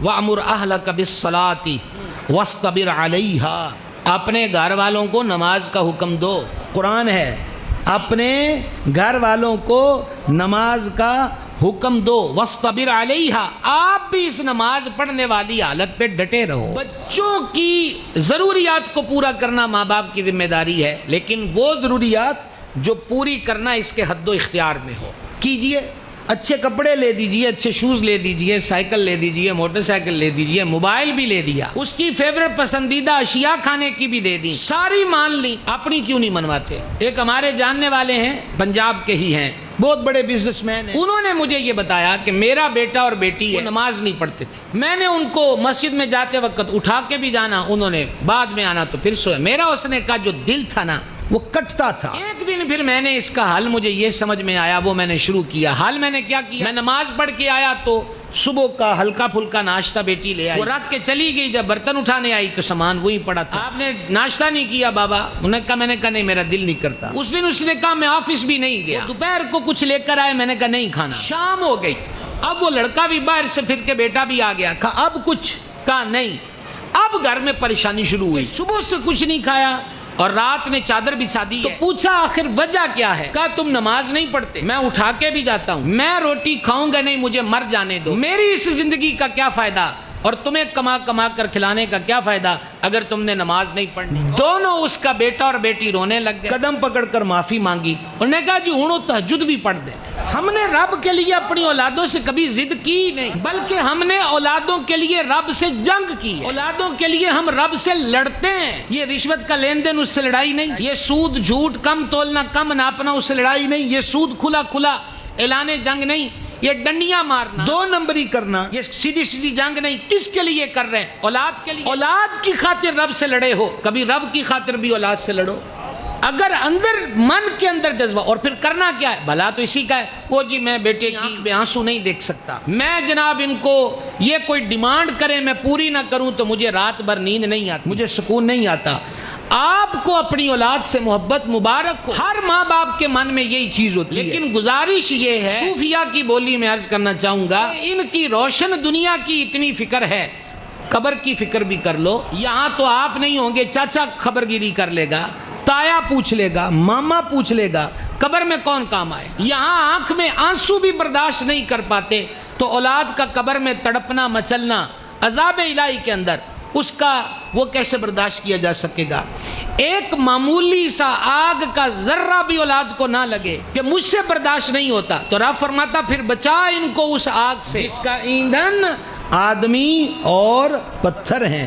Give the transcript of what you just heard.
وَأْمُرْ أَهْلَكَ بِالصَّلَاةِ وَاصْطَبِرْ عَلَيْهَا، اپنے گھر والوں کو نماز کا حکم دو۔ قرآن ہے، اپنے گھر والوں کو نماز کا حکم دو۔ وَاصْطَبِرْ عَلَيْهَا، آپ بھی اس نماز پڑھنے والی حالت پہ ڈٹے رہو۔ بچوں کی ضروریات کو پورا کرنا ماں باپ کی ذمہ داری ہے، لیکن وہ ضروریات جو پوری کرنا اس کے حد و اختیار میں ہو کیجئے۔ اچھے کپڑے لے دیجئے، اچھے شوز لے دیجئے، سائیکل لے دیجئے، موٹر سائیکل لے دیجئے، موبائل بھی لے دیا، اس کی فیورٹ پسندیدہ اشیاء کھانے کی بھی دے دی، ساری مان لی، اپنی کیوں نہیں منواتے؟ ایک ہمارے جاننے والے ہیں، پنجاب کے ہی ہیں، بہت بڑے بزنس مین ہیں، انہوں نے مجھے یہ بتایا کہ میرا بیٹا اور بیٹی وہ نماز نہیں پڑھتے تھے، میں نے ان کو مسجد میں جاتے وقت اٹھا کے بھی جانا، انہوں نے بعد میں آنا تو پھر سوئے۔ میرا اس نے کا جو دل تھا نا وہ کٹتا تھا۔ ایک دن پھر میں نے اس کا حل مجھے یہ سمجھ میں آیا، وہ میں نے شروع کیا۔ حل میں نے کیا کیا، میں نماز پڑھ کے آیا تو صبح کا ہلکا پھلکا ناشتہ بیٹی لے آئی، وہ رکھ کے چلی گئی، جب برتن اٹھانے آئی تو سامان وہی پڑا تھا۔ آپ نے ناشتہ نہیں کیا بابا؟ انہوں نے کہا، میں نے کہا نہیں میرا دل نہیں کرتا۔ اس دن اس نے کہا میں آفس بھی نہیں گیا۔ دوپہر کو کچھ لے کر آئے، میں نے کہا نہیں کھانا۔ شام ہو گئی، اب وہ لڑکا بھی باہر سے پھر کے بیٹا بھی آ گیا، کہا اب کچھ؟ کہا نہیں۔ اب گھر میں پریشانی شروع ہوئی، صبح سے کچھ نہیں کھایا اور رات نے چادر بچھا دی ہے۔ تو پوچھا آخر وجہ کیا ہے؟ کہا تم نماز نہیں پڑھتے، میں اٹھا کے بھی جاتا ہوں، میں روٹی کھاؤں گا نہیں، مجھے مر جانے دو، میری اس زندگی کا کیا فائدہ اور تمہیں کما کما کر کھلانے کا کیا فائدہ اگر تم نے نماز نہیں پڑھنی۔ دونوں اس کا بیٹا اور بیٹی رونے لگ گئے، قدم پکڑ کر معافی مانگی، انہوں نے کہا جی ہوں تہجد بھی پڑھ دیں۔ ہم نے رب کے لیے اپنی اولادوں سے کبھی ضد کی نہیں، بلکہ ہم نے اولادوں کے لیے رب سے جنگ کی ہے۔ اولادوں کے لیے ہم رب سے لڑتے ہیں۔ یہ رشوت کا لین دین، اس سے لڑائی نہیں، یہ سود جھوٹ کم تولنا کم ناپنا، اس سے لڑائی نہیں، یہ سود کھلا کھلا اعلان جنگ نہیں، یہ ڈنڈیاں مارنا، دو نمبری کرنا، یہ سیدھی سیدھی جنگ نہیں۔ کس کے لیے کر رہے ہیں؟ اولاد کے لیے۔ اولاد کی خاطر رب سے لڑے ہو، کبھی رب کی خاطر بھی اولاد سے لڑو۔ اگر اندر من کے اندر جذبہ، اور پھر کرنا کیا ہے؟ بھلا تو اسی کا ہے، وہ جی میں بیٹے کی آنکھ میں آنسو نہیں دیکھ سکتا، میں جناب ان کو یہ کوئی ڈیمانڈ کریں میں پوری نہ کروں تو مجھے رات بھر نیند نہیں آتی، مجھے سکون نہیں آتا۔ آپ کو اپنی اولاد سے محبت مبارک ہو، ہر ماں باپ کے من میں یہی چیز ہوتی ہے، لیکن گزارش یہ ہے، صوفیہ کی بولی میں عرض کرنا چاہوں گا، ان کی روشن دنیا کی اتنی فکر ہے، قبر کی فکر بھی کر لو۔ یہاں تو آپ نہیں ہوں گے، چاچا خبرگیری کر لے گا، تایا پوچھ لے گا، ماما پوچھ لے گا، قبر میں کون کام آئے؟ یہاں آنکھ میں آنسو بھی برداشت نہیں کر پاتے تو اولاد کا قبر میں تڑپنا مچلنا عذاب الہی کے اندر، اس کا وہ کیسے برداشت کیا جا سکے گا؟ ایک معمولی سا آگ کا ذرہ بھی اولاد کو نہ لگے کہ مجھ سے برداشت نہیں ہوتا تو رب فرماتا پھر بچا ان کو اس آگ سے جس کا ایندھن آدمی اور پتھر ہیں۔